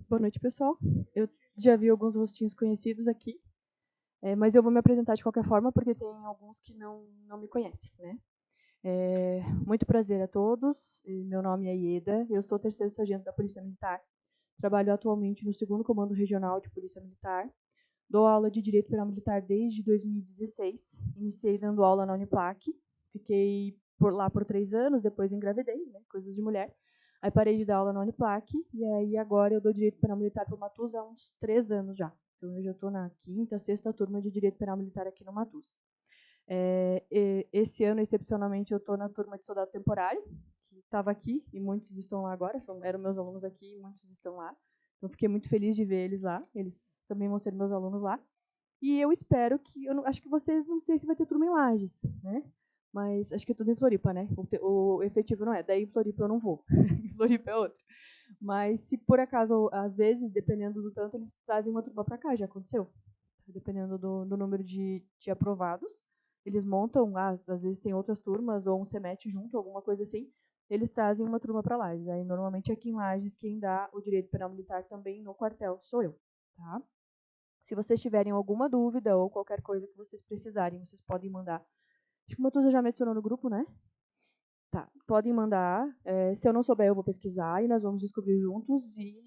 Boa noite, pessoal. Eu já vi alguns rostinhos conhecidos aqui, mas eu vou me apresentar de qualquer forma, porque tem alguns que não me conhecem, né? Muito prazer a todos. Meu nome é Ieda, eu sou terceiro sargento da Polícia Militar. Trabalho atualmente no 2º Comando Regional de Polícia Militar. Dou aula de Direito Penal Militar desde 2016. Iniciei dando aula na Uniplac. Fiquei lá por 3 anos, depois engravidei, né? Coisas de mulher. Aí parei de dar aula na Uniplac, e aí agora eu dou Direito Penal Militar para o Matus há uns 3 anos já. Então eu já estou na 5ª, 6ª turma de Direito Penal Militar aqui no Matus. Esse ano, excepcionalmente, eu estou na turma de soldado temporário, que estava aqui, e muitos estão lá agora, eram meus alunos aqui, e muitos estão lá. Então fiquei muito feliz de ver eles lá, eles também vão ser meus alunos lá. E eu espero que, acho que vocês, não sei se vai ter turma em Lages, né? Mas acho que é tudo em Floripa, né? O efetivo não é. Daí em Floripa eu não vou. Em Floripa é outro. Mas se por acaso, às vezes, dependendo do tanto, eles trazem uma turma para cá, já aconteceu. Dependendo do número de aprovados, eles montam, às vezes tem outras turmas, ou um semestre junto, alguma coisa assim, eles trazem uma turma para Lages. Aí, normalmente, aqui em Lages, quem dá o direito penal militar também no quartel sou eu, tá? Se vocês tiverem alguma dúvida ou qualquer coisa que vocês precisarem, vocês podem mandar. Acho que o Matuza já me adicionou no grupo, né? Tá, podem mandar. Se eu não souber, eu vou pesquisar e nós vamos descobrir juntos. E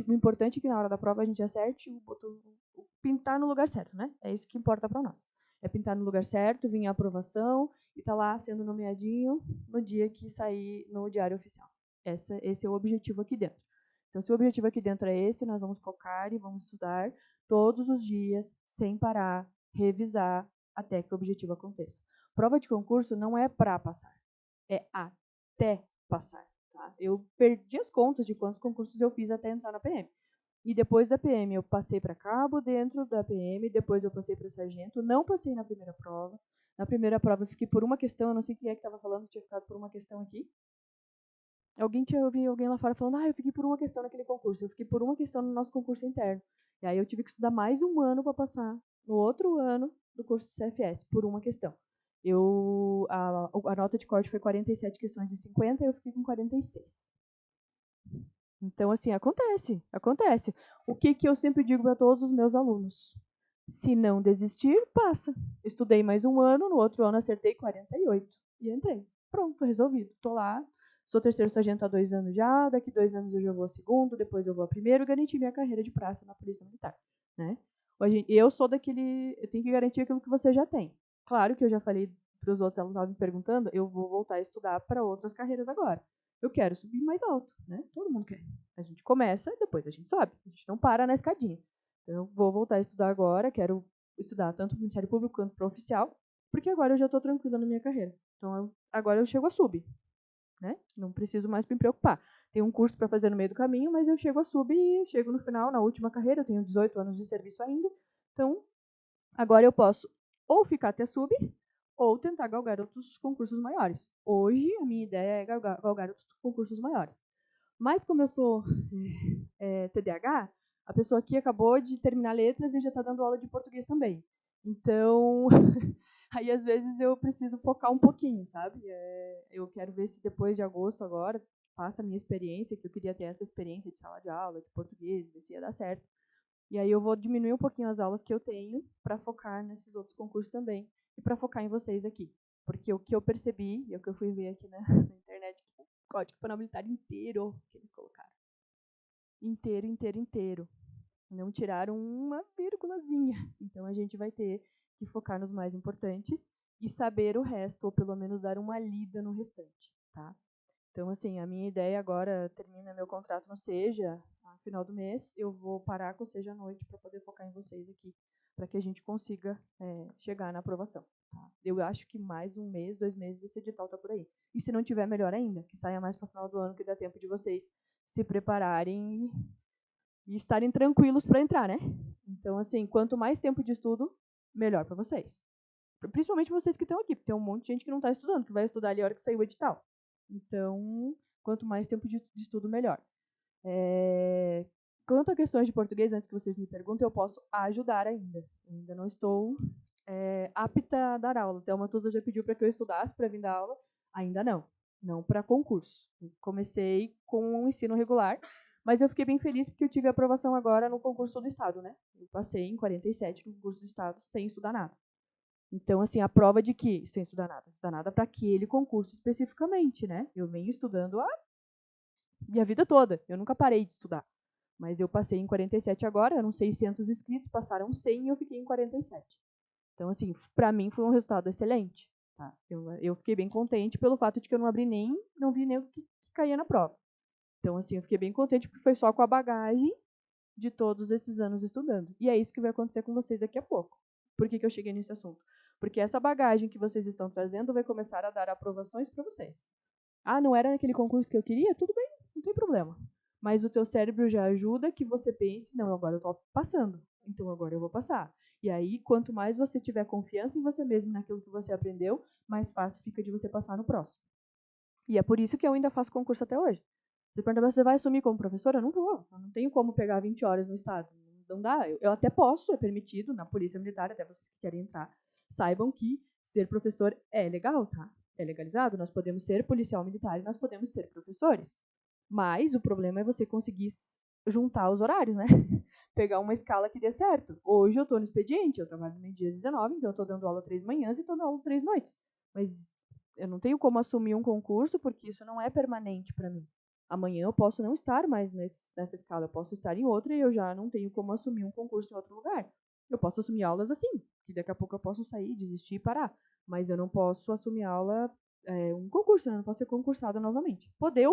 o importante é que na hora da prova a gente acerte o pintar no lugar certo, né? É isso que importa para nós. É pintar no lugar certo, vir a aprovação e tá lá sendo nomeadinho no dia que sair no diário oficial. Esse é o objetivo aqui dentro. Então, se o objetivo aqui dentro é esse, nós vamos focar e vamos estudar todos os dias, sem parar, revisar, até que o objetivo aconteça. Prova de concurso não é para passar, é até passar. Tá? Eu perdi as contas de quantos concursos eu fiz até entrar na PM. E depois da PM eu passei para cabo, dentro da PM, depois eu passei para sargento, não passei na primeira prova. Na primeira prova eu fiquei por uma questão, eu não sei quem é que estava falando, tinha ficado por uma questão aqui. Eu ouvi alguém lá fora falando, eu fiquei por uma questão naquele concurso, eu fiquei por uma questão no nosso concurso interno. E aí eu tive que estudar mais um ano para passar no outro ano do curso de CFS, por uma questão. A nota de corte foi 47 questões de 50 e eu fiquei com 46. Então, assim, acontece. O que eu sempre digo para todos os meus alunos? Se não desistir, passa. Estudei mais um ano, no outro ano acertei 48 e entrei. Pronto, resolvido. Estou lá, sou terceiro sargento há 2 anos já, daqui 2 anos eu já vou a segundo, depois eu vou a primeiro, garanti minha carreira de praça na Polícia Militar. Né? Eu sou daquele, eu tenho que garantir aquilo que você já tem. Claro que eu já falei para os outros, ela estava me perguntando, eu vou voltar a estudar para outras carreiras agora. Eu quero subir mais alto, né? Todo mundo quer. A gente começa e depois a gente sobe. A gente não para na escadinha. Então, eu vou voltar a estudar agora, quero estudar tanto para o Ministério Público quanto para o oficial, porque agora eu já estou tranquila na minha carreira. Então, agora eu chego a sub, né? Não preciso mais me preocupar. Tem um curso para fazer no meio do caminho, mas eu chego a sub e chego no final, na última carreira, eu tenho 18 anos de serviço ainda. Então, agora eu posso ou ficar até sub, ou tentar galgar outros concursos maiores. Hoje, a minha ideia é galgar outros concursos maiores. Mas como eu sou TDAH, a pessoa aqui acabou de terminar letras e já está dando aula de português também. Então, aí às vezes eu preciso focar um pouquinho, sabe? Eu quero ver se depois de agosto agora passa a minha experiência, que eu queria ter essa experiência de sala de aula, de português, ver se ia dar certo. E aí eu vou diminuir um pouquinho as aulas que eu tenho para focar nesses outros concursos também e para focar em vocês aqui. Porque o que eu percebi, e o que eu fui ver aqui na internet, o Código Penal Militar inteiro que eles colocaram. Inteiro. Não tiraram uma vírgulazinha. Então a gente vai ter que focar nos mais importantes e saber o resto, ou pelo menos dar uma lida no restante, tá? Então, assim, a minha ideia agora, termina meu contrato no Seja, no final do mês, eu vou parar com o Seja à noite para poder focar em vocês aqui, para que a gente consiga chegar na aprovação. Tá? Eu acho que mais 1 mês, 2 meses, esse edital está por aí. E se não tiver, melhor ainda, que saia mais para o final do ano, que dá tempo de vocês se prepararem e estarem tranquilos para entrar, né? Então, assim, quanto mais tempo de estudo, melhor para vocês. Principalmente vocês que estão aqui, porque tem um monte de gente que não está estudando, que vai estudar ali a hora que sair o edital. Então, quanto mais tempo de estudo, melhor. Quanto a questões de português, antes que vocês me perguntem, eu posso ajudar ainda. Eu ainda não estou apta a dar aula. Então, a Matuza já pediu para que eu estudasse para vir dar aula. Ainda não. Não para concurso. Comecei com o ensino regular, Mas eu fiquei bem feliz porque eu tive aprovação agora no concurso do Estado, né? Eu passei em 47 no concurso do Estado sem estudar nada. Então, assim, a prova de que, sem estudar nada para aquele concurso especificamente, né? Eu venho estudando a minha vida toda, eu nunca parei de estudar. Mas eu passei em 47 agora, eram 600 inscritos, passaram 100 e eu fiquei em 47. Então, assim, para mim foi um resultado excelente. Tá? Eu fiquei bem contente pelo fato de que eu não vi nem o que caía na prova. Então, assim, eu fiquei bem contente porque foi só com a bagagem de todos esses anos estudando. E é isso que vai acontecer com vocês daqui a pouco. Por que eu cheguei nesse assunto? Porque essa bagagem que vocês estão trazendo vai começar a dar aprovações para vocês. Ah, não era naquele concurso que eu queria? Tudo bem, não tem problema. Mas o teu cérebro já ajuda que você pense, não, agora eu estou passando, então agora eu vou passar. E aí, quanto mais você tiver confiança em você mesmo, naquilo que você aprendeu, mais fácil fica de você passar no próximo. E é por isso que eu ainda faço concurso até hoje. Você pergunta, você vai assumir como professora? Eu não vou. Eu não tenho como pegar 20 horas no Estado. Não dá. Eu até posso, é permitido, na Polícia Militar, até vocês que querem entrar, saibam que ser professor é legal, tá? É legalizado. Nós podemos ser policial militar e nós podemos ser professores. Mas o problema é você conseguir juntar os horários, né? Pegar uma escala que dê certo. Hoje eu estou no expediente, eu trabalho no meio-dia às 19, então eu estou dando aula 3 manhãs e estou dando aula 3 noites. Mas eu não tenho como assumir um concurso porque isso não é permanente para mim. Amanhã eu posso não estar mais nessa escala, eu posso estar em outra e eu já não tenho como assumir um concurso em outro lugar. Eu posso assumir aulas assim, que daqui a pouco eu posso sair, desistir e parar. Mas eu não posso assumir aula, um concurso, né? Eu não posso ser concursada novamente. Poder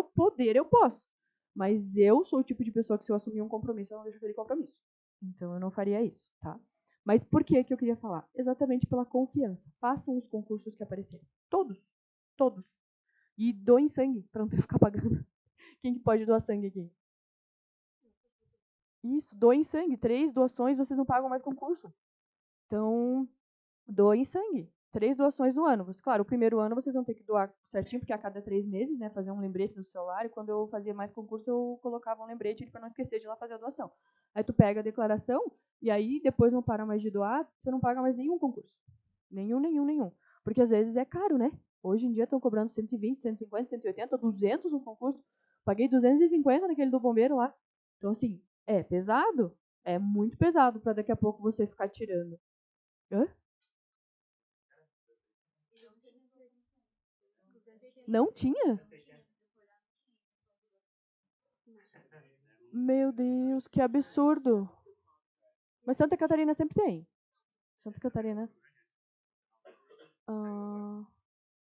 eu posso. Mas eu sou o tipo de pessoa que se eu assumir um compromisso, eu não deixo aquele compromisso. Então eu não faria isso, tá? Mas por que eu queria falar? Exatamente pela confiança. Façam os concursos que aparecerem. Todos. Todos. E doem sangue, para não ter que ficar pagando. Quem que pode doar sangue aqui? Isso, doem sangue. 3 doações, vocês não pagam mais concurso. Então, doem sangue. 3 doações no ano. Claro, o primeiro ano vocês vão ter que doar certinho, porque a cada 3 meses, né, fazer um lembrete no celular. E quando eu fazia mais concurso, eu colocava um lembrete para não esquecer de ir lá fazer a doação. Aí tu pega a declaração, e aí depois não para mais de doar, você não paga mais nenhum concurso. Nenhum. Porque às vezes é caro, né? Hoje em dia estão cobrando 120, 150, 180, 200 no concurso. Paguei 250 naquele do bombeiro lá. Então, assim, é pesado. É muito pesado para daqui a pouco você ficar tirando. Hã? Não tinha? Meu Deus, que absurdo. Mas Santa Catarina sempre tem. Santa Catarina. Ah,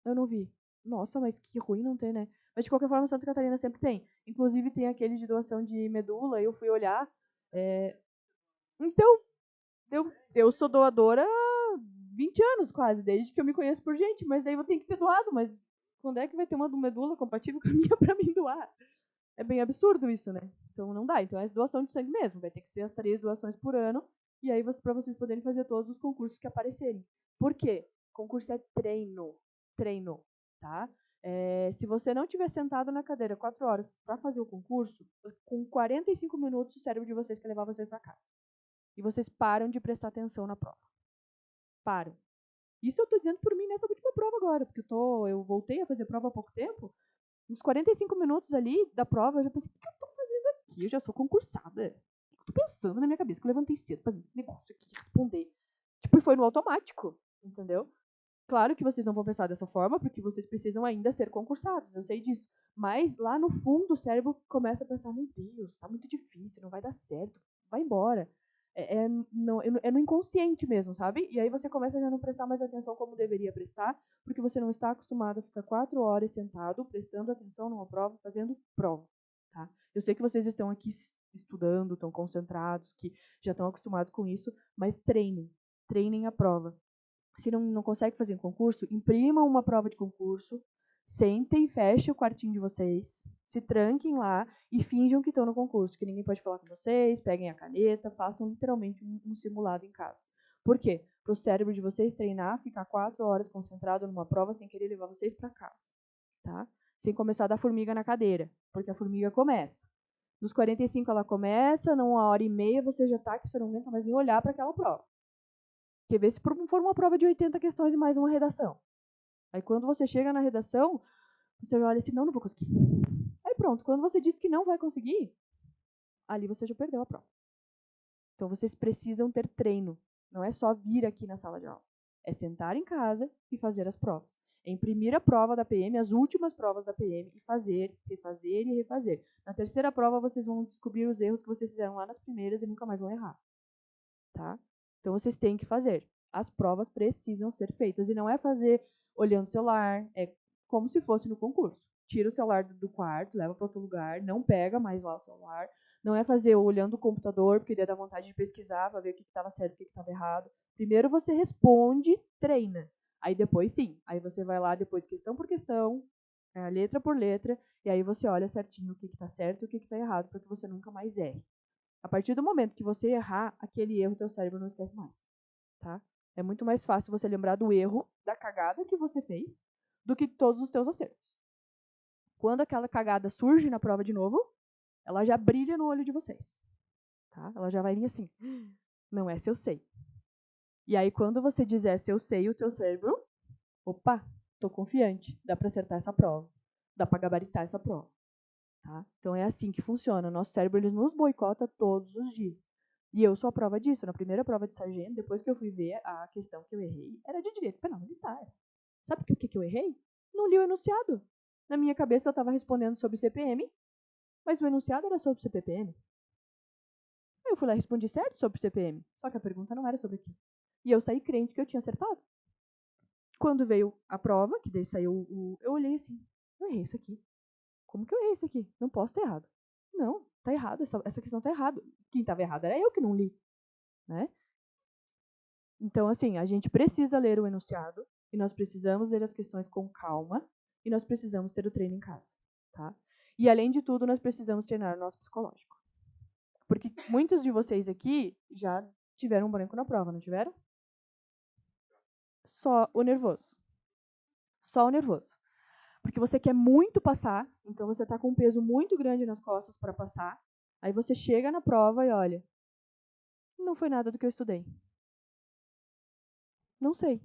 eu não vi. Nossa, mas que ruim não ter, né? Mas de qualquer forma, Santa Catarina sempre tem. Inclusive tem aquele de doação de medula, eu fui olhar. Então, eu sou doadora há 20 anos quase, desde que eu me conheço por gente, mas daí eu tenho que ter doado, mas quando é que vai ter uma medula compatível com a minha para mim doar? É bem absurdo isso, né? Então não dá. Então é doação de sangue mesmo. Vai ter que ser as 3 doações por ano. E aí para vocês poderem fazer todos os concursos que aparecerem. Por quê? Concurso é treino. Treino, tá? Se você não tiver sentado na cadeira 4 horas para fazer o concurso, com 45 minutos o cérebro de vocês quer levar vocês para casa. E vocês param de prestar atenção na prova. Param. Isso eu estou dizendo por mim nessa última prova agora, porque eu voltei a fazer prova há pouco tempo. Nos 45 minutos ali da prova, eu já pensei, o que eu tô fazendo aqui? Eu já sou concursada. Eu tô pensando na minha cabeça, que eu levantei cedo pra negócio aqui, responder. Tipo, e foi no automático, entendeu? Claro que vocês não vão pensar dessa forma, porque vocês precisam ainda ser concursados, eu sei disso. Mas lá no fundo o cérebro começa a pensar, meu Deus, tá muito difícil, não vai dar certo, vai embora. É no inconsciente mesmo, sabe? E aí você começa a já não prestar mais atenção como deveria prestar, porque você não está acostumado a ficar 4 horas sentado, prestando atenção numa prova, fazendo prova. Tá? Eu sei que vocês estão aqui estudando, estão concentrados, que já estão acostumados com isso, mas treinem a prova. Se não consegue fazer um concurso, imprimam uma prova de concurso, sentem e fechem o quartinho de vocês, se tranquem lá e finjam que estão no concurso, que ninguém pode falar com vocês, peguem a caneta, façam literalmente um simulado em casa. Por quê? Para o cérebro de vocês treinar, ficar 4 horas concentrado numa prova sem querer levar vocês para casa. Tá? Sem começar a dar formiga na cadeira, porque a formiga começa. Dos 45 ela começa, numa hora e meia você já está que você não aguenta mais nem olhar para aquela prova. Quer ver se for uma prova de 80 questões e mais uma redação. Aí quando você chega na redação, você olha assim, não vou conseguir. Aí pronto, quando você diz que não vai conseguir, ali você já perdeu a prova. Então, vocês precisam ter treino. Não é só vir aqui na sala de aula. É sentar em casa e fazer as provas. É imprimir a prova da PM, as últimas provas da PM, e fazer, refazer e refazer. Na terceira prova, vocês vão descobrir os erros que vocês fizeram lá nas primeiras e nunca mais vão errar. Tá? Então, vocês têm que fazer. As provas precisam ser feitas. E não é fazer olhando o celular. É como se fosse no concurso. Tira o celular do quarto, leva para outro lugar, não pega mais lá o celular. Não é fazer olhando o computador, porque dá vontade de pesquisar para ver o que estava certo e o que estava errado. Primeiro você responde, treina. Aí depois sim. Aí você vai lá depois questão por questão, letra por letra, e aí você olha certinho o que está certo e o que está errado, para que você nunca mais erre. A partir do momento que você errar, aquele erro teu cérebro não esquece mais. Tá? É muito mais fácil você lembrar do erro, da cagada que você fez, do que todos os teus acertos. Quando aquela cagada surge na prova de novo, ela já brilha no olho de vocês. Tá? Ela já vai vir assim, não é se eu sei. E aí, quando você dizer se eu sei, o teu cérebro, opa, tô confiante, dá para acertar essa prova, dá para gabaritar essa prova. Tá? Então, é assim que funciona. O nosso cérebro ele nos boicota todos os dias. E eu sou a prova disso. Na primeira prova de sargento, depois que eu fui ver a questão que eu errei, era de direito penal militar. Sabe o que eu errei? Não li o enunciado. Na minha cabeça, eu estava respondendo sobre CPM, mas o enunciado era sobre CPPM. Eu fui lá e respondi certo sobre CPM, só que a pergunta não era sobre aquilo. E eu saí crente que eu tinha acertado. Quando veio a prova, que daí saiu eu olhei assim, eu errei isso aqui. Como que eu errei isso aqui? Não posso ter errado. Não, tá errado, essa questão tá errada. Quem estava errado era eu que não li. Né? Então, assim, a gente precisa ler o enunciado, e nós precisamos ler as questões com calma, e nós precisamos ter o treino em casa. Tá? E, além de tudo, nós precisamos treinar o nosso psicológico. Porque muitos de vocês aqui já tiveram um branco na prova, não tiveram? Só o nervoso. Só o nervoso. Porque você quer muito passar, então você está com um peso muito grande nas costas para passar, aí você chega na prova e olha, não foi nada do que eu estudei. Não sei.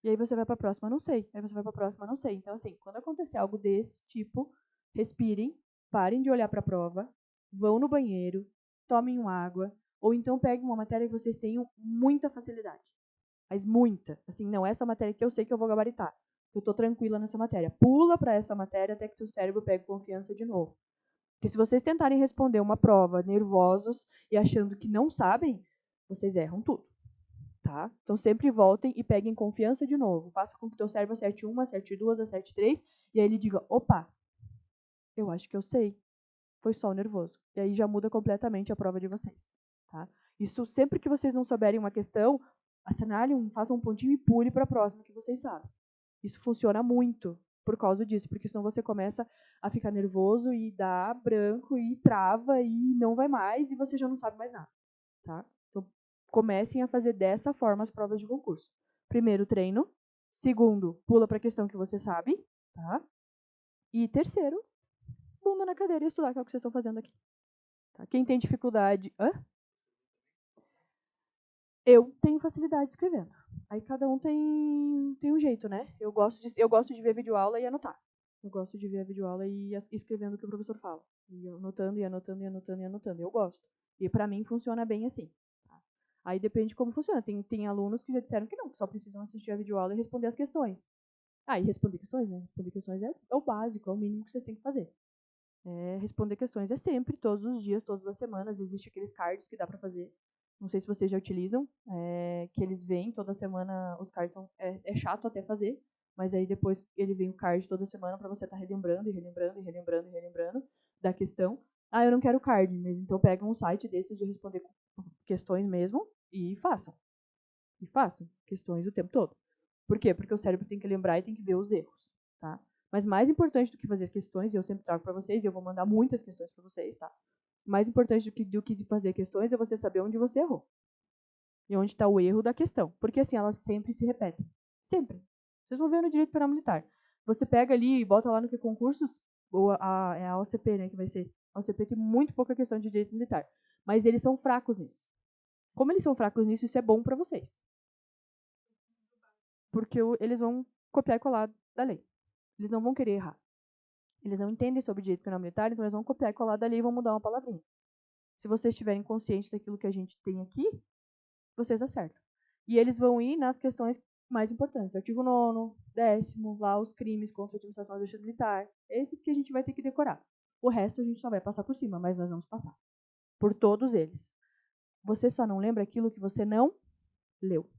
E aí você vai para a próxima, não sei. Aí você vai para a próxima, não sei. Então, assim, quando acontecer algo desse tipo, respirem, parem de olhar para a prova, vão no banheiro, tomem uma água, ou então peguem uma matéria que vocês tenham muita facilidade. Mas muita. Assim, não, essa matéria que eu sei que eu vou gabaritar. Eu estou tranquila nessa matéria. Pula para essa matéria até que seu cérebro pegue confiança de novo. Porque se vocês tentarem responder uma prova nervosos e achando que não sabem, vocês erram tudo. Tá? Então, sempre voltem e peguem confiança de novo. Faça com que o teu cérebro acerte uma, acerte duas, acerte três, e aí ele diga, opa, eu acho que eu sei. Foi só o nervoso. E aí já muda completamente a prova de vocês. Tá? Isso, sempre que vocês não souberem uma questão, assinalem, façam um pontinho e pule para a próxima que vocês sabem. Isso funciona muito por causa disso, porque senão você começa a ficar nervoso e dá branco e trava e não vai mais e você já não sabe mais nada. Tá? Então, comecem a fazer dessa forma as provas de concurso. Primeiro, treino. Segundo, pula para a questão que você sabe. Tá? E terceiro, bunda na cadeira e estudar, que é o que vocês estão fazendo aqui. Tá? Quem tem dificuldade... Hã? Eu tenho facilidade escrevendo. Aí cada um tem um jeito, né? Eu gosto de ver videoaula e anotar. Eu gosto de ver a videoaula e escrevendo o que o professor fala. E anotando, e anotando, e anotando, e anotando. Eu gosto. E para mim funciona bem assim. Tá? Aí depende de como funciona. Tem alunos que já disseram que não, que só precisam assistir a videoaula e responder as questões. Ah, e responder questões, né? Responder questões é o básico, é o mínimo que vocês têm que fazer. Responder questões é sempre, todos os dias, todas as semanas. Existe aqueles cards que dá para fazer. Não sei se vocês já utilizam, que eles vêm toda semana, os cards é chato até fazer, mas aí depois ele vem o card toda semana para você estar relembrando, e relembrando, e relembrando, e relembrando da questão. Ah, eu não quero card, mas então pega um site desses de responder questões mesmo e façam. E façam questões o tempo todo. Por quê? Porque o cérebro tem que lembrar e tem que ver os erros, tá? Mas mais importante do que fazer questões, e eu sempre trago para vocês, e eu vou mandar muitas questões para vocês, tá? Mais importante do que fazer questões é você saber onde você errou. E onde está o erro da questão. Porque assim, elas sempre se repetem. Sempre. Vocês vão ver no direito penal militar. Você pega ali e bota lá no que concursos, ou é a OCP, né, que vai ser. A OCP tem muito pouca questão de direito militar. Mas eles são fracos nisso. Como eles são fracos nisso, isso é bom para vocês. Porque eles vão copiar e colar da lei. Eles não vão querer errar. Eles não entendem sobre direito penal militar, então eles vão copiar e colar da lei e vão mudar uma palavrinha. Se vocês estiverem conscientes daquilo que a gente tem aqui, vocês acertam. E eles vão ir nas questões mais importantes. Artigo 9º, 10º, lá os crimes contra a administração da justiça militar. Esses que a gente vai ter que decorar. O resto a gente só vai passar por cima, mas nós vamos passar. Por todos eles. Você só não lembra aquilo que você não leu.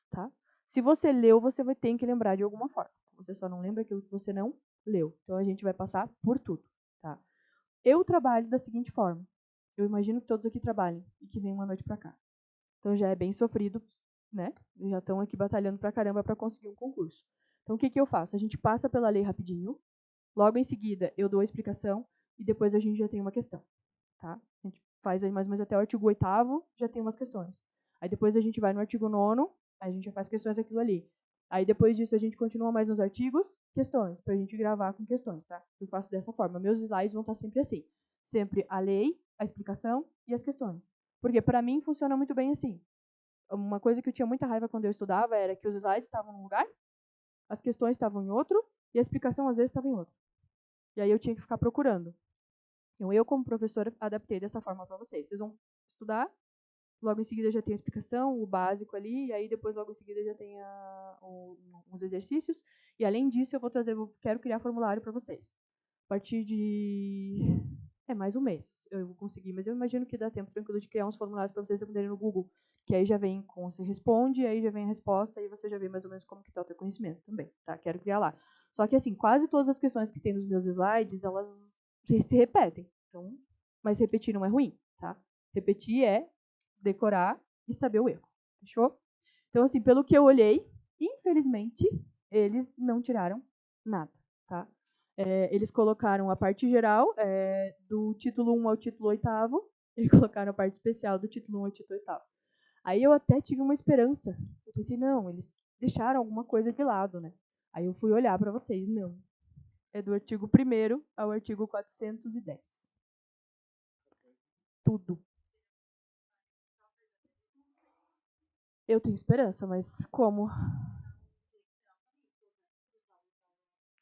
Tá? Se você leu, você vai ter que lembrar de alguma forma. Você só não lembra aquilo que você não leu. Então a gente vai passar por tudo. Tá? Eu trabalho da seguinte forma. Eu imagino que todos aqui trabalhem e que venham uma noite para cá. Então já é bem sofrido, né? Já estão aqui batalhando pra caramba para conseguir um concurso. Então o que eu faço? A gente passa pela lei rapidinho, logo em seguida eu dou a explicação e depois a gente já tem uma questão. Tá? A gente faz aí mais ou menos até o artigo 8º, já tem umas questões. Aí depois a gente vai no artigo 9º, aí a gente já faz questões daquilo ali. Aí depois disso a gente continua mais nos artigos, questões, pra gente gravar com questões, tá? Eu faço dessa forma. Meus slides vão estar sempre assim. Sempre a lei, a explicação e as questões. Porque para mim funciona muito bem assim. Uma coisa que eu tinha muita raiva quando eu estudava era que os slides estavam num lugar, as questões estavam em outro e a explicação às vezes estava em outro. E aí eu tinha que ficar procurando. Então eu, como professora, adaptei dessa forma para vocês. Vocês vão estudar, logo em seguida já tem a explicação, o básico ali, e aí depois logo em seguida já tem uns exercícios. E além disso eu quero criar formulário para vocês. A partir de mais um mês eu vou conseguir, mas eu imagino que dá tempo tranquilo de criar uns formulários para vocês responderem no Google, que aí já vem com você responde, aí já vem a resposta e você já vê mais ou menos como que está o teu conhecimento também, tá? Quero criar lá. Só que assim, quase todas as questões que tem nos meus slides, elas se repetem. Então, mas repetir não é ruim, tá? Repetir é decorar e saber o erro. Fechou? Então, assim, pelo que eu olhei, infelizmente, eles não tiraram nada, tá? Eles colocaram a parte geral do título 1 ao título 8º e colocaram a parte especial do título 1 ao título 8º. Aí eu até tive uma esperança. Eu pensei, não, eles deixaram alguma coisa de lado, né? Aí eu fui olhar para vocês, não. É do artigo 1º ao artigo 410. Tudo. Eu tenho esperança, mas como?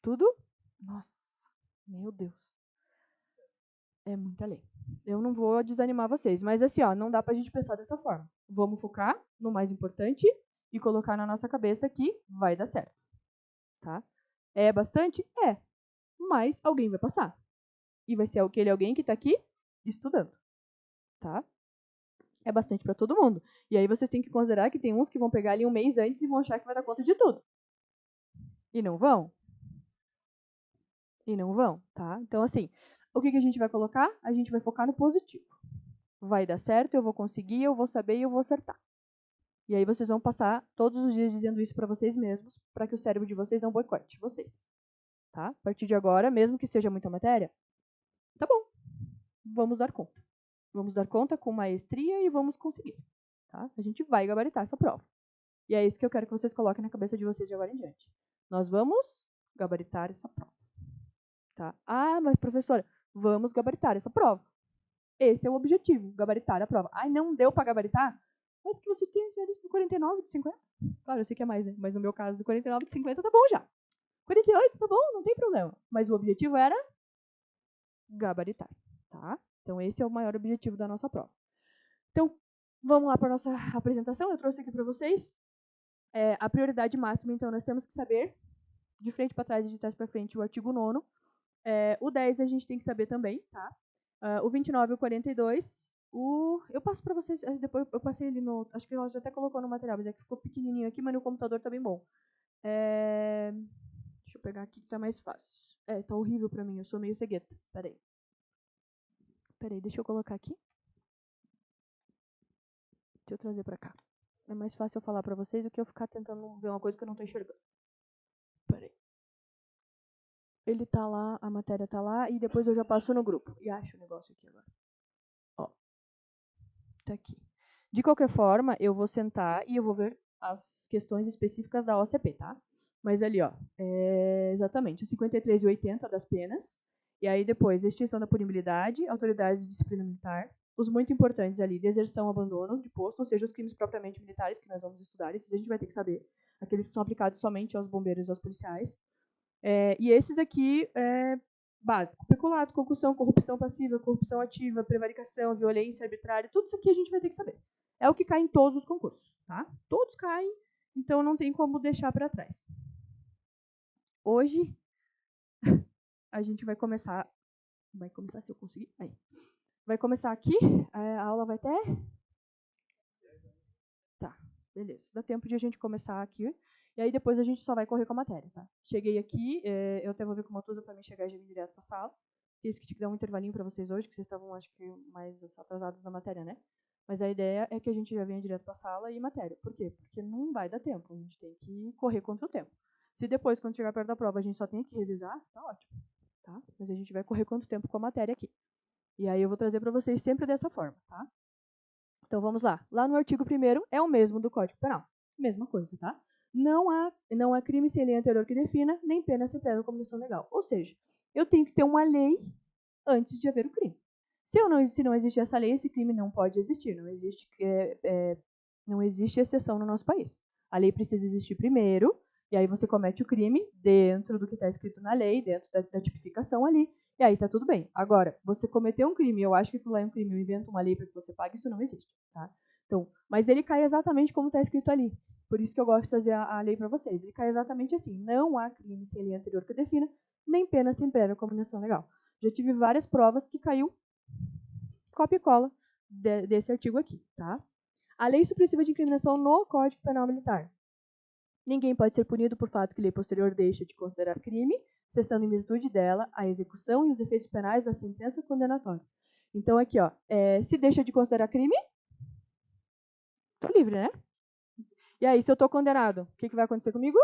Tudo? Nossa, meu Deus. É muita lei. Eu não vou desanimar vocês, mas assim, ó, não dá pra gente pensar dessa forma. Vamos focar no mais importante e colocar na nossa cabeça que vai dar certo. Tá? É bastante? É. Mas alguém vai passar. E vai ser aquele alguém que tá aqui estudando. Tá? É bastante para todo mundo. E aí vocês têm que considerar que tem uns que vão pegar ali um mês antes e vão achar que vai dar conta de tudo. E não vão. E não vão, tá? Então, assim, o que a gente vai colocar? A gente vai focar no positivo. Vai dar certo, eu vou conseguir, eu vou saber e eu vou acertar. E aí vocês vão passar todos os dias dizendo isso para vocês mesmos, para que o cérebro de vocês não boicote vocês. Tá? A partir de agora, mesmo que seja muita matéria, tá bom, vamos dar conta. Vamos dar conta com maestria e vamos conseguir. Tá? A gente vai gabaritar essa prova. E é isso que eu quero que vocês coloquem na cabeça de vocês de agora em diante. Nós vamos gabaritar essa prova. Tá? Ah, mas professora, vamos gabaritar essa prova. Esse é o objetivo, gabaritar a prova. Ai, não deu para gabaritar? Mas que você tem do 49 de 50. Claro, eu sei que é mais, né? Mas no meu caso, do 49 de 50 tá bom já. 48 tá bom, não tem problema. Mas o objetivo era gabaritar, tá? Então esse é o maior objetivo da nossa prova. Então, vamos lá para a nossa apresentação. Eu trouxe aqui para vocês a prioridade máxima. Então, nós temos que saber, de frente para trás e de trás para frente, o artigo 9º. O 10 a gente tem que saber também, tá? O 29 e o 42, eu passo para vocês, depois eu passei ele no, acho que ela já até colocou no material, mas é que ficou pequenininho aqui, mas no computador tá bem bom. Deixa eu pegar aqui que tá mais fácil. Tá horrível para mim, eu sou meio cegueta. Peraí, deixa eu colocar aqui. Deixa eu trazer para cá. É mais fácil eu falar para vocês do que eu ficar tentando ver uma coisa que eu não tô enxergando. Peraí. Ele tá lá, a matéria tá lá, e depois eu já passo no grupo. E acho o negócio aqui agora. Ó. Tá aqui. De qualquer forma, eu vou sentar e eu vou ver as questões específicas da OCP, tá? Mas ali, ó, exatamente, o 53 e 80 das penas. E aí depois, extinção da punibilidade, autoridades de disciplina militar. Os muito importantes ali, deserção, abandono de posto, ou seja, os crimes propriamente militares, que nós vamos estudar. Esses a gente vai ter que saber. Aqueles que são aplicados somente aos bombeiros e aos policiais. E esses aqui, básico. Peculato, concussão, corrupção passiva, corrupção ativa, prevaricação, violência arbitrária, tudo isso aqui a gente vai ter que saber. É o que cai em todos os concursos, tá? Todos caem, então não tem como deixar para trás. Hoje, a gente vai começar se eu conseguir. Aí. Vai começar aqui, a aula vai até... Tá, beleza. Dá tempo de a gente começar aqui. E aí depois a gente só vai correr com a matéria, tá? Cheguei aqui, eu até vou ver com o Matusa para mim chegar e já vir direto para a sala. Fiz que tinha que dar um intervalinho para vocês hoje, que vocês estavam, acho que, mais atrasados na matéria, né? Mas a ideia é que a gente já venha direto para a sala e matéria. Por quê? Porque não vai dar tempo. A gente tem que correr contra o tempo. Se depois, quando chegar perto da prova, a gente só tem que revisar, tá ótimo. Tá? Mas a gente vai correr quanto tempo com a matéria aqui. E aí eu vou trazer para vocês sempre dessa forma, tá? Então vamos lá. Lá no artigo 1º é o mesmo do Código Penal. Mesma coisa, tá? Não há crime sem lei anterior que defina, nem pena sem prévia combinação legal. Ou seja, eu tenho que ter uma lei antes de haver o crime. Se não existe essa lei, esse crime não pode existir. Não existe exceção no nosso país. A lei precisa existir primeiro, e aí você comete o crime dentro do que está escrito na lei, dentro da tipificação ali, e aí tá tudo bem. Agora, você cometeu um crime, eu acho que aquilo lá é um crime, eu invento uma lei para que você pague, isso não existe, tá? Então, mas ele cai exatamente como está escrito ali. Por isso que eu gosto de trazer a lei para vocês. Ele cai exatamente assim. Não há crime sem lei anterior que defina, nem pena sem prévia combinação legal. Já tive várias provas que caiu cópia e cola desse artigo aqui, tá? A lei supressiva de incriminação no Código Penal Militar. Ninguém pode ser punido por fato que lei posterior deixa de considerar crime, cessando em virtude dela a execução e os efeitos penais da sentença condenatória. Então, aqui, ó, se deixa de considerar crime, tô livre, né? E aí, se eu estou condenado, o que vai acontecer comigo?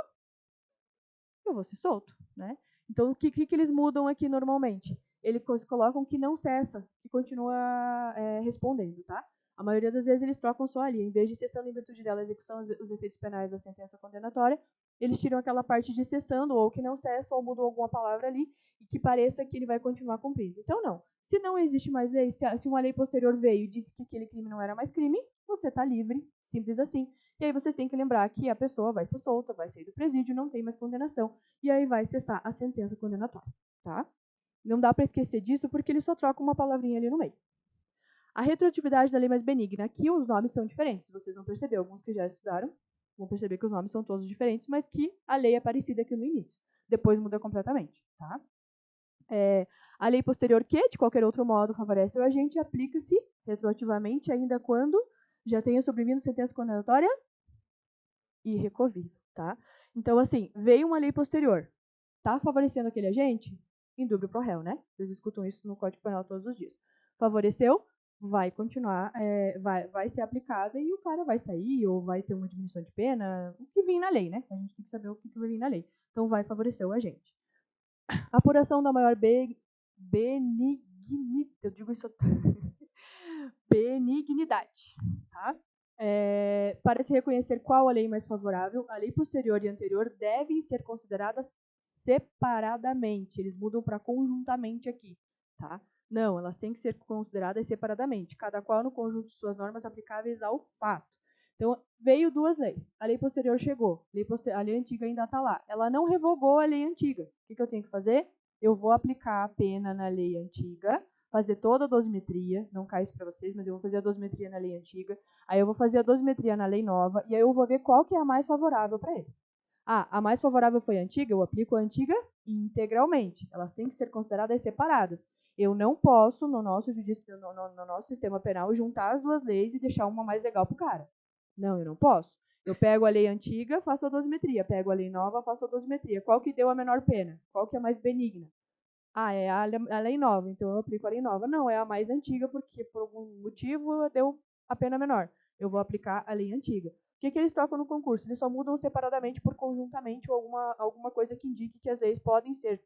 Eu vou ser solto, né? Então, o que eles mudam aqui normalmente? Eles colocam que não cessa, que continua respondendo, tá? A maioria das vezes eles trocam só ali. Em vez de cessando em virtude dela a execução os efeitos penais da sentença condenatória, eles tiram aquela parte de cessando, ou que não cessa, ou mudam alguma palavra ali, e que pareça que ele vai continuar cumprindo. Então, não. Se não existe mais lei, se uma lei posterior veio e disse que aquele crime não era mais crime, você está livre, simples assim. E aí vocês têm que lembrar que a pessoa vai ser solta, vai sair do presídio, não tem mais condenação, e aí vai cessar a sentença condenatória, tá? Não dá para esquecer disso, porque ele só troca uma palavrinha ali no meio. A retroatividade da lei mais benigna. Aqui os nomes são diferentes, vocês vão perceber, alguns que já estudaram vão perceber que os nomes são todos diferentes, mas que a lei é parecida aqui no início. Depois muda completamente, tá? A lei posterior que, de qualquer outro modo, favorece o agente, aplica-se retroativamente ainda quando já tenha sobrevindo sentença condenatória irrecorrível, tá? Então, assim, veio uma lei posterior, tá favorecendo aquele agente? Indúbio pro réu, né? Vocês escutam isso no Código Penal todos os dias. Favoreceu, vai continuar, vai ser aplicada e o cara vai sair ou vai ter uma diminuição de pena, o que vir na lei, né? A gente tem que saber o que vai vir na lei. Então, vai favorecer o agente. Apuração da maior benignidade, eu digo isso benignidade, tá? Para se reconhecer qual a lei mais favorável, a lei posterior e anterior devem ser consideradas separadamente. Eles mudam para conjuntamente aqui, tá? Não, elas têm que ser consideradas separadamente, cada qual no conjunto de suas normas aplicáveis ao fato. Então, veio duas leis. A lei posterior chegou, a lei antiga ainda está lá. Ela não revogou a lei antiga. O que eu tenho que fazer? Eu vou aplicar a pena na lei antiga, fazer toda a dosimetria, não cai isso para vocês, mas eu vou fazer a dosimetria na lei antiga, aí eu vou fazer a dosimetria na lei nova, e aí eu vou ver qual que é a mais favorável para ele. A mais favorável foi a antiga, eu aplico a antiga integralmente. Elas têm que ser consideradas separadas. Eu não posso, no nosso sistema penal, juntar as duas leis e deixar uma mais legal para o cara. Não, eu não posso. Eu pego a lei antiga, faço a dosimetria. Pego a lei nova, faço a dosimetria. Qual que deu a menor pena? Qual que é mais benigna? É a lei nova, então eu aplico a lei nova. Não, é a mais antiga, porque por algum motivo deu a pena menor. Eu vou aplicar a lei antiga. O que eles trocam no concurso? Eles só mudam separadamente por conjuntamente ou alguma coisa que indique que as leis podem ser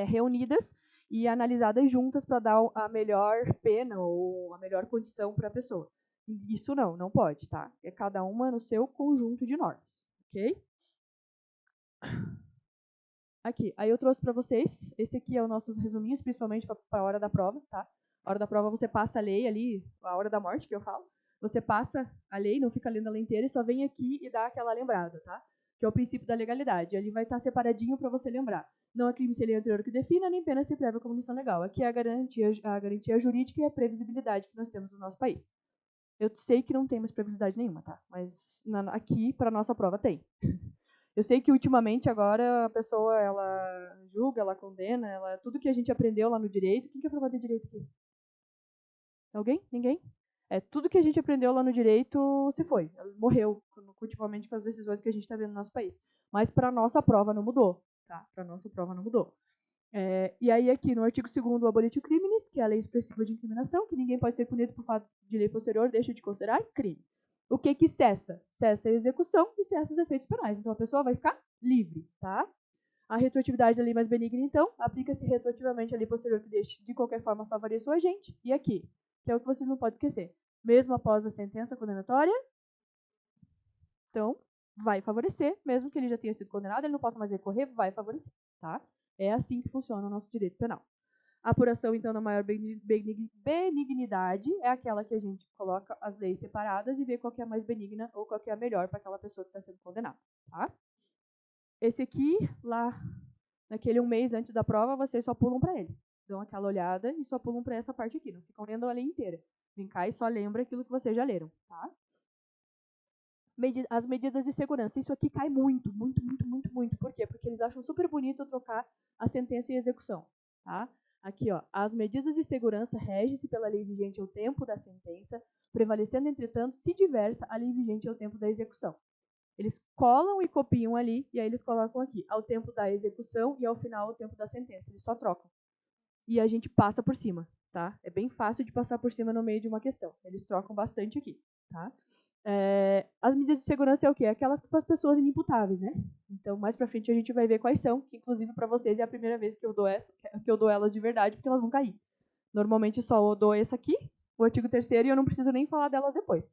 reunidas e analisadas juntas para dar a melhor pena ou a melhor condição para a pessoa. Isso não pode, tá? É cada uma no seu conjunto de normas, ok? Aqui, aí eu trouxe para vocês, esse aqui é os nossos resuminhos, principalmente para a hora da prova, tá? A hora da prova você passa a lei ali, a hora da morte que eu falo, você passa a lei, não fica lendo ela inteira e só vem aqui e dá aquela lembrada, tá? que é o princípio da legalidade. Ali vai estar separadinho para você lembrar. Não é crime se lei anterior que defina, nem pena se prévia comunicação legal. Aqui é a garantia jurídica e a previsibilidade que nós temos no nosso país. Eu sei que não tem mais previsibilidade nenhuma, tá? Mas aqui, para nossa prova, tem. Eu sei que ultimamente agora a pessoa, ela julga, ela condena, tudo que a gente aprendeu lá no direito. Quem que é formado em direito aqui? Alguém? Ninguém? Tudo que a gente aprendeu lá no direito se foi. Morreu, ultimamente, com as decisões que a gente está vendo no nosso país. Mas para a nossa prova não mudou. Tá? Para a nossa prova não mudou. E aí aqui no artigo 2º, o abolitio criminis, que é a lei expressiva de incriminação, que ninguém pode ser punido por fato de lei posterior, deixa de considerar crime. O que cessa? Cessa a execução e cessa os efeitos penais. Então a pessoa vai ficar livre, tá? A retroatividade da lei mais benigna, então, aplica-se retroativamente à lei posterior que deixe de qualquer forma favorecer o agente. E aqui, que é o que vocês não podem esquecer. Mesmo após a sentença condenatória, então, vai favorecer, mesmo que ele já tenha sido condenado, ele não possa mais recorrer, vai favorecer, tá? É assim que funciona o nosso direito penal. A apuração, então, da maior benignidade é aquela que a gente coloca as leis separadas e vê qual que é a mais benigna ou qual que é a melhor para aquela pessoa que está sendo condenada, tá? Esse aqui, lá, naquele 1 mês antes da prova, vocês só pulam para ele. Dão aquela olhada e só pulam para essa parte aqui. Não ficam lendo a lei inteira. Vem cá e só lembra aquilo que vocês já leram, tá? As medidas de segurança. Isso aqui cai muito, muito, muito, muito, muito. Por quê? Porque eles acham super bonito trocar a sentença e a execução, tá? Aqui, ó, as medidas de segurança regem-se pela lei vigente ao tempo da sentença, prevalecendo, entretanto, se diversa a lei vigente ao tempo da execução. Eles colam e copiam ali, e aí eles colocam aqui, ao tempo da execução e ao final ao tempo da sentença. Eles só trocam. E a gente passa por cima, tá? É bem fácil de passar por cima no meio de uma questão. Eles trocam bastante aqui, tá? As medidas de segurança é o quê? Aquelas para as pessoas inimputáveis, né? Então, mais pra frente a gente vai ver quais são, que inclusive para vocês é a primeira vez que eu dou elas de verdade, porque elas vão cair. Normalmente só eu dou essa aqui, o artigo 3º, e eu não preciso nem falar delas depois.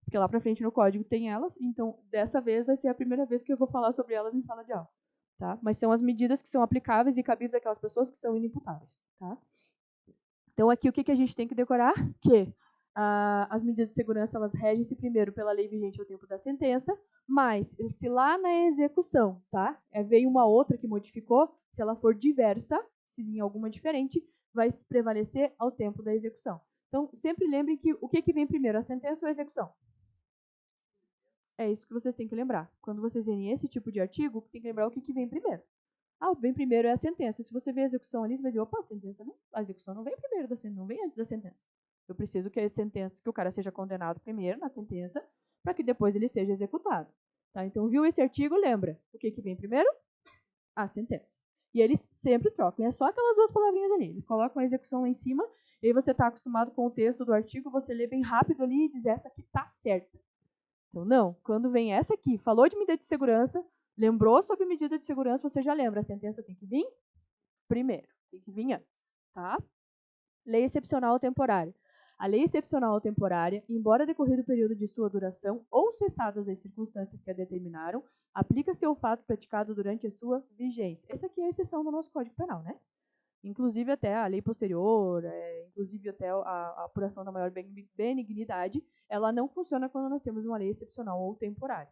Porque lá pra frente no código tem elas, então dessa vez vai ser a primeira vez que eu vou falar sobre elas em sala de aula. Tá? Mas são as medidas que são aplicáveis e cabíveis àquelas pessoas que são inimputáveis. Tá? Então aqui o que a gente tem que decorar? Que as medidas de segurança elas regem-se primeiro pela lei vigente ao tempo da sentença, mas se lá na execução, tá, veio uma outra que modificou, se ela for diversa, se vir alguma diferente, vai prevalecer ao tempo da execução. Então sempre lembrem que o que vem primeiro, a sentença ou a execução? É isso que vocês têm que lembrar. Quando vocês verem esse tipo de artigo, tem que lembrar o que vem primeiro. O que vem primeiro é a sentença. Se você vê a execução ali, você vai dizer, opa, a execução não vem primeiro da sentença, não vem antes da sentença. Eu preciso que o cara seja condenado primeiro na sentença, para que depois ele seja executado. Tá? Então, viu esse artigo, lembra. O que vem primeiro? A sentença. E eles sempre trocam. E é só aquelas 2 palavrinhas ali. Eles colocam a execução lá em cima, e aí você está acostumado com o texto do artigo, você lê bem rápido ali e diz, essa aqui está certa. Então, não. Quando vem essa aqui, falou de medida de segurança, lembrou sobre medida de segurança, você já lembra. A sentença tem que vir primeiro. Tem que vir antes. Tá? Lei excepcional temporária. A lei excepcional temporária, embora decorrido o período de sua duração ou cessadas as circunstâncias que a determinaram, aplica-se ao fato praticado durante a sua vigência. Essa aqui é a exceção do nosso Código Penal, né? Inclusive até a lei posterior, inclusive até a apuração da maior benignidade, ela não funciona quando nós temos uma lei excepcional ou temporária.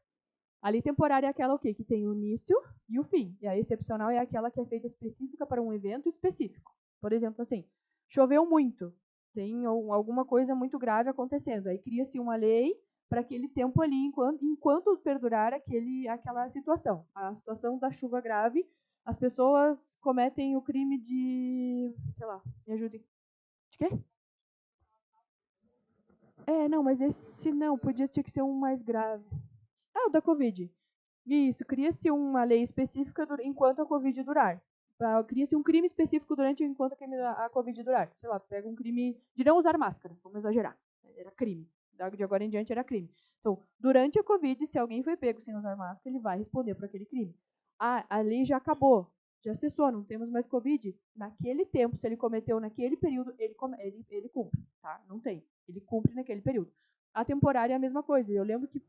A lei temporária é aquela o quê? Que tem o início e o fim. E a excepcional é aquela que é feita específica para um evento específico. Por exemplo, assim, choveu muito, tem alguma coisa muito grave acontecendo. Aí cria-se uma lei para aquele tempo ali, enquanto perdurar aquela situação. A situação da chuva grave, as pessoas cometem o crime de... sei lá, me ajudem. De quê? Não, mas esse não, tinha que ser um mais grave. O da Covid. Isso, cria-se uma lei específica enquanto a Covid durar. Cria-se um crime específico enquanto a Covid durar. Sei lá, pega um crime de não usar máscara, vamos exagerar. Era crime. De agora em diante era crime. Então, durante a Covid, se alguém foi pego sem usar máscara, ele vai responder por aquele crime. A lei já acabou, já cessou, não temos mais Covid. Naquele tempo, se ele cometeu naquele período, ele cumpre, tá? Não tem. Ele cumpre naquele período. A temporária é a mesma coisa. Eu lembro que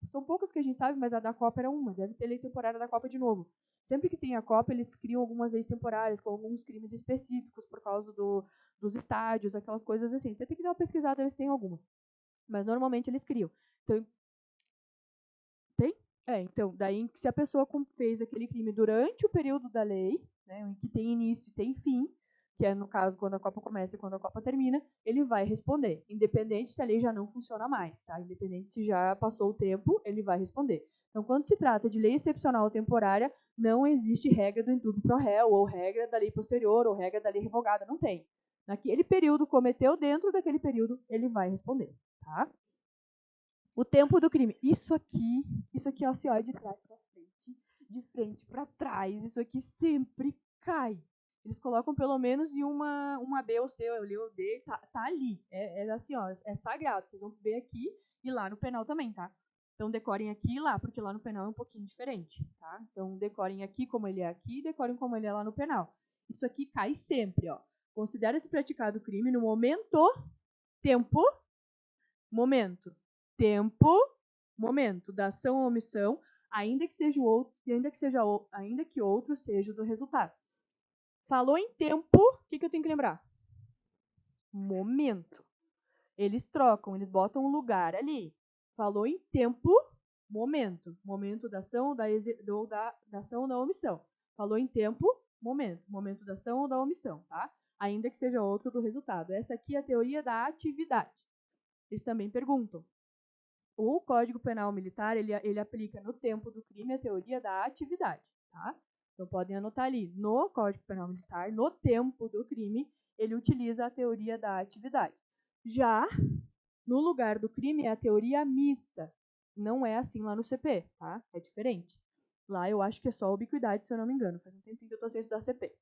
são poucas que a gente sabe, mas a da Copa era uma. Deve ter lei temporária da Copa de novo. Sempre que tem a Copa, eles criam algumas leis temporárias com alguns crimes específicos por causa dos estádios, aquelas coisas assim. Tem que dar uma pesquisada, ver se tem alguma. Mas normalmente eles criam. Então, tem? Então, daí se a pessoa fez aquele crime durante o período da lei, né, que tem início e tem fim, que é no caso quando a Copa começa e quando a Copa termina, ele vai responder, independente se a lei já não funciona mais, tá? Independente se já passou o tempo, ele vai responder. Então, quando se trata de lei excepcional ou temporária, não existe regra do indulto pro réu, ou regra da lei posterior, ou regra da lei revogada, não tem. Naquele período, cometeu dentro daquele período, ele vai responder, tá? O tempo do crime. Isso aqui, ó, se olha de trás para frente, de frente para trás, isso aqui sempre cai. Eles colocam pelo menos em uma B ou C, eu li o D, tá ali. É assim, ó, é sagrado. Vocês vão ver aqui e lá no penal também, tá? Então decorem aqui e lá, porque lá no penal é um pouquinho diferente, tá? Então decorem aqui como ele é aqui e decorem como ele é lá no penal. Isso aqui cai sempre, ó. Considera-se praticado o crime no momento, tempo, momento, tempo, momento da ação ou omissão, ainda que outro seja do resultado. Falou em tempo, o que eu tenho que lembrar? Momento. Eles trocam, eles botam um lugar ali. Falou em tempo, momento. Momento da ação ou da ação ou da omissão. Falou em tempo, momento. Momento da ação ou da omissão, tá? Ainda que seja outro do resultado. Essa aqui é a teoria da atividade. Eles também perguntam. O Código Penal Militar, ele aplica no tempo do crime a teoria da atividade, tá? Então, podem anotar ali, no Código Penal Militar, no tempo do crime, ele utiliza a teoria da atividade. Já no lugar do crime é a teoria mista. Não é assim lá no CP, tá? É diferente. Lá eu acho que é só ubiquidade, se eu não me engano. Faz um tempinho que eu tô sem estudar CP.